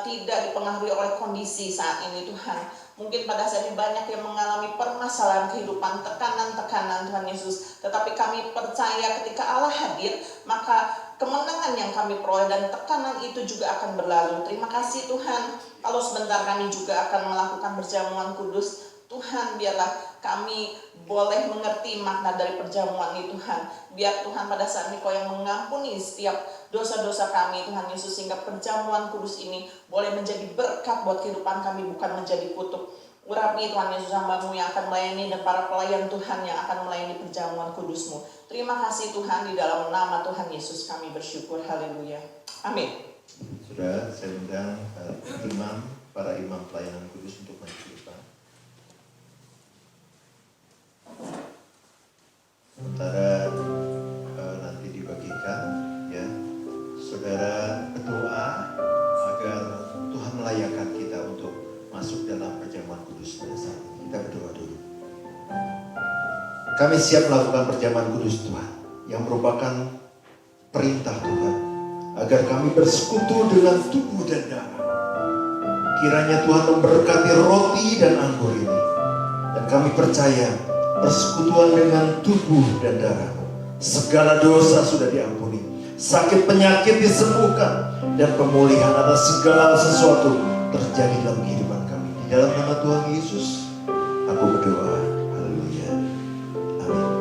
tidak dipengaruhi oleh kondisi saat ini Tuhan. Mungkin pada saat ini banyak yang mengalami permasalahan kehidupan, tekanan-tekanan Tuhan Yesus. Tetapi kami percaya ketika Allah hadir, maka kemenangan yang kami peroleh dan tekanan itu juga akan berlalu. Terima kasih Tuhan. Kalau sebentar kami juga akan melakukan perjamuan kudus, Tuhan biarlah kami boleh mengerti makna dari perjamuan ini Tuhan. Biar Tuhan pada saat ini Kau yang mengampuni setiap dosa-dosa kami Tuhan Yesus, sehingga perjamuan kudus ini boleh menjadi berkat buat kehidupan kami, bukan menjadi kutuk. Urapi Tuhan Yesus hamba-Mu yang akan melayani dan para pelayan Tuhan yang akan melayani perjamuan kudus-Mu. Terima kasih Tuhan, di dalam nama Tuhan Yesus kami bersyukur. Haleluya. Amin. Sudah, saya undang para imam pelayanan kudus untuk maju ke depan. Sementara nanti dibagikan, ya, saudara berdoa agar Tuhan melayakkan kita untuk masuk dalam perjamuan kudus pada saat ini. Kita berdoa dulu. Kami siap melakukan perjamuan kudus Tuhan, yang merupakan perintah Tuhan, agar kami bersekutu dengan tubuh dan darah. Kiranya Tuhan memberkati roti dan anggur ini, dan kami percaya persekutuan dengan tubuh dan darah-Mu, segala dosa sudah diampuni, sakit penyakit disembuhkan, dan pemulihan atas segala sesuatu terjadi dalam kehidupan kami. Di dalam nama Tuhan Yesus, aku berdoa. Haleluya. Amin.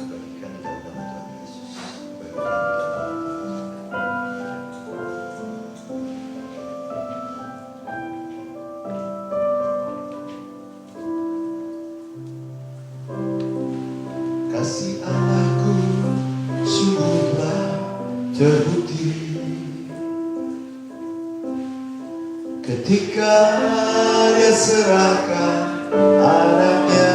Bagikan di dalam nama Tuhan Yesus. Kasih Allahku sungguhlah terbukti ketika Dia serahkan anaknya.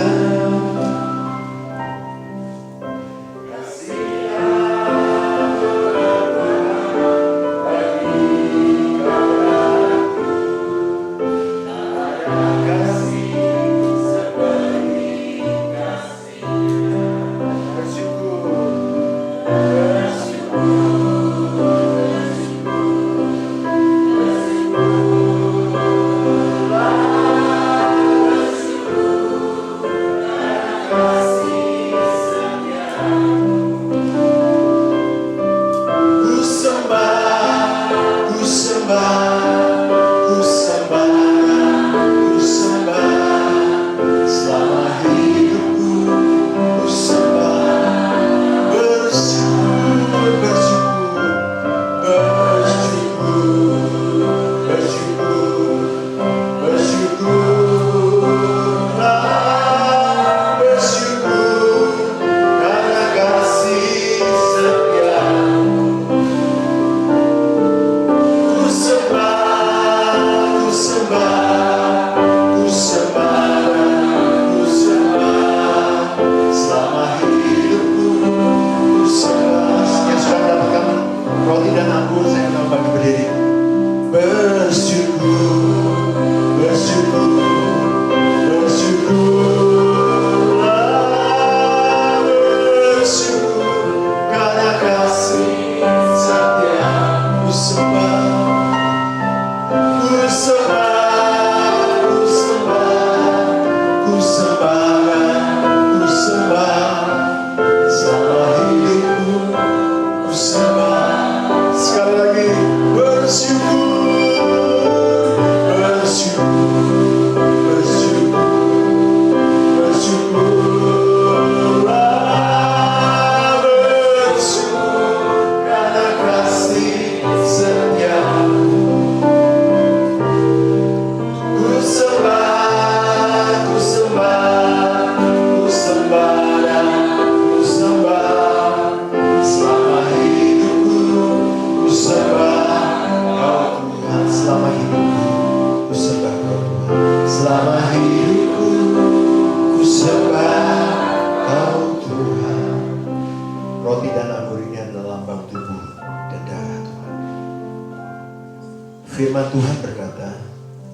Firman Tuhan berkata,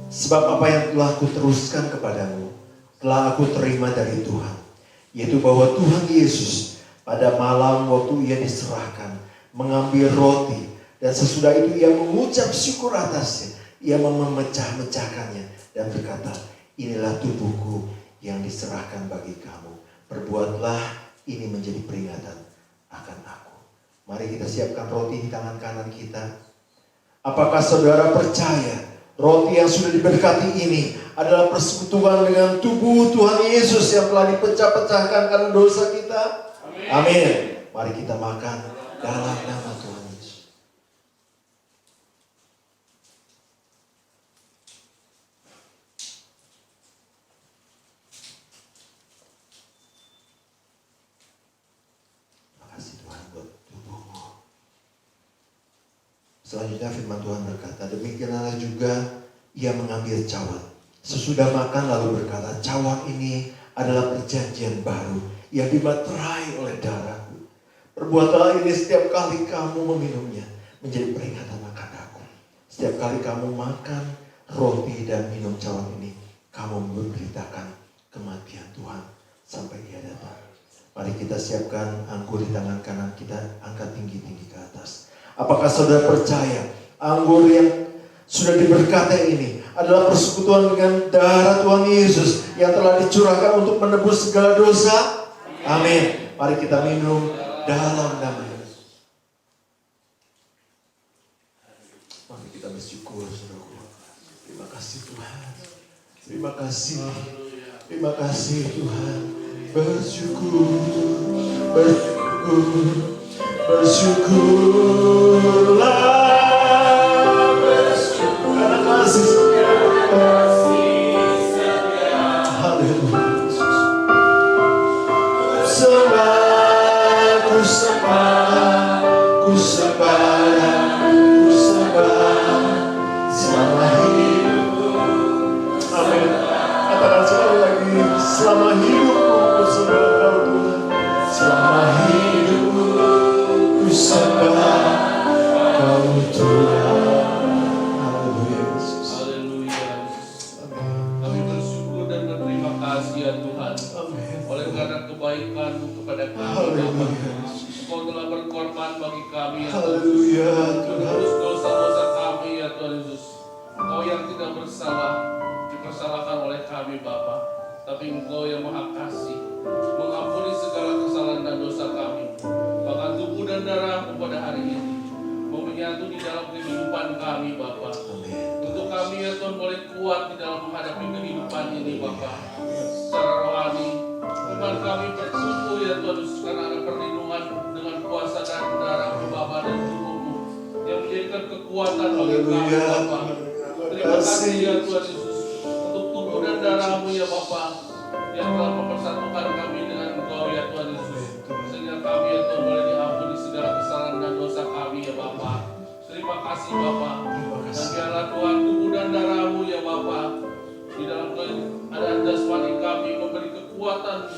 sebab apa yang telah kuteruskan kepadamu, telah aku terima dari Tuhan. Yaitu bahwa Tuhan Yesus pada malam waktu ia diserahkan, mengambil roti. Dan sesudah itu ia mengucap syukur atasnya. Ia memecah-mecahkannya dan berkata, inilah tubuhku yang diserahkan bagi kamu. Perbuatlah ini menjadi peringatan akan aku. Mari kita siapkan roti di tangan kanan kita. Apakah saudara percaya roti yang sudah diberkati ini adalah persekutuan dengan tubuh Tuhan Yesus yang telah dipecah-pecahkan karena dosa kita? Amin. Mari kita makan dalam nama Tuhan Yesus. Terima kasih Tuhan buat tubuhmu. Selanjutnya firman Tuhan berkata, demikianlah juga ia mengambil cawan. Sesudah makan lalu berkata, cawan ini adalah perjanjian baru yang dimaterai oleh darahku. Perbuatlah ini setiap kali kamu meminumnya menjadi peringatan akan aku. Setiap kali kamu makan roti dan minum cawan ini, kamu memberitakan kematian Tuhan sampai ia datang. Mari kita siapkan anggur di tangan kanan kita, angkat tinggi-tinggi ke atas. Apakah saudara percaya anggur yang sudah diberkati ini adalah persekutuan dengan darah Tuhan Yesus yang telah dicurahkan untuk menebus segala dosa? Amin. Mari kita minum dalam nama Yesus. Mari kita bersyukur, saudaraku. Terima kasih Tuhan. Terima kasih. Terima kasih Tuhan. Bersyukur. Bersyukur. Bersyukurlah. Karena kasih setia. Haleluya. Ku sembah selama hidup. Amin. Katakan sekali lagi, selama hidupku ku sembah Kau Tuhan. Selama hidupku ku sembah Kau Tuhan. Haleluya Yesus. Haleluya. Kami bersyukur dan berterima kasih ya Tuhan. Amin. Oleh karena kebaikan-Mu kepada kami. Haleluya. Engkau telah berkorban bagi kami ya Tuhan. Haleluya Tuhan. Menebus dosa-dosa kami ya Tuhan Yesus. Engkau yang tidak bersalah dipersalahkan oleh kami Bapa, tapi Engkau yang Maha Kasih mengampuni segala kesalahan dan dosa kami. Bahkan tubuh dan darah-Mu pada hari ini mau menyatu di dalam kehidupan kami Bapa. Untuk kami ya Tuhan boleh kuat di dalam menghadapi kehidupan ini Bapa. Secara rohani iman kami bertumbuh ya Tuhan Yesus, karena ada perlindungan dengan kuasa dan darah-Mu Bapa dan tubuh-Mu yang menjadikan kekuatan bagi kami Bapa. Terima kasih ya Tuhan Yesus untuk tubuh dan darah-Mu ya Bapa yang telah mempersatukan kami dengan Engkau ya Tuhan Yesus, sehingga kami ya Tuhan boleh diampuni segala kesalahan dan dosa kami ya Bapa. Terima kasih Bapa. Dan biarlah Tuhan tubuh dan darah-Mu ya Bapa di dalam keadaan jasmani kami memberi kekuatan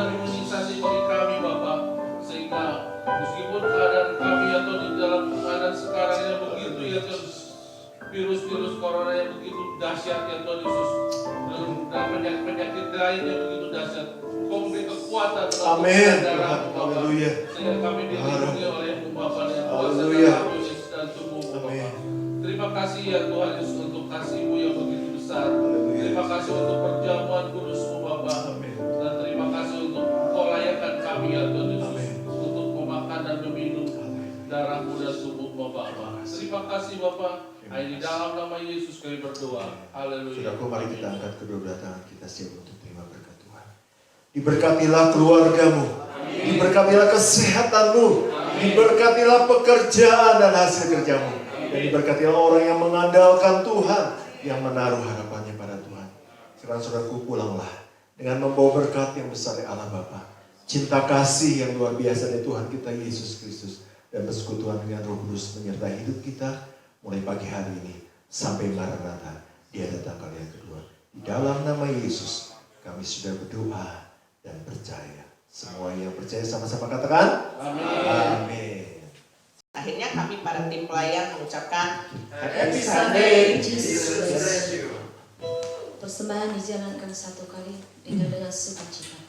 imunisasi bagi kami Bapa, sehingga meskipun keadaan kami ya Tuhan di dalam keadaan sekarang yang begitu ya Tuhan, virus-virus corona yang begitu dahsyat ya Tuhan Yesus, dan penyakit lain yang begitu dahsyat, Kau memberi kekuatan Amin. Haleluya. Sehingga kami dilindungi oleh-Mu Bapa dengan kuasa darah-Mu Yesus dan tubuh-Mu Bapa. Terima kasih ya Tuhan Yesus untuk kasih-Mu yang begitu besar. Terima kasih untuk perjamuan kudus-Mu Bapa. Dan terima kasih untuk Kau layakkan kami ya Tuhan Yesus untuk memakan dan meminum darah-Mu dan tubuh-Mu Bapa. Terima kasih Bapa. Di dalam nama Yesus kami berdoa. Haleluya. Saudaraku, mari kita angkat kedua belah tangan kita siap untuk terima berkat Tuhan. Diberkatilah keluargamu, diberkatilah kesehatanmu, diberkatilah pekerjaan dan hasil kerjamu, dan diberkatilah orang yang mengandalkan Tuhan, yang menaruh harapannya pada Tuhan. Sekarang saudaraku, pulanglah dengan membawa berkat yang besar dari Allah Bapa, cinta kasih yang luar biasa dari Tuhan kita Yesus Kristus, dan persekutuan dengan Roh Kudus menyertai hidup kita mulai pagi hari ini sampai Maranatha, Dia datang kali yang kedua. Di dalam nama Yesus kami sudah berdoa dan percaya. Semua yang percaya sama-sama katakan amin. Amin. Akhirnya kami para tim pelayan mengucapkan Happy Sunday, Jesus bless you. Persembahan dijalankan satu kali dengan sukacita.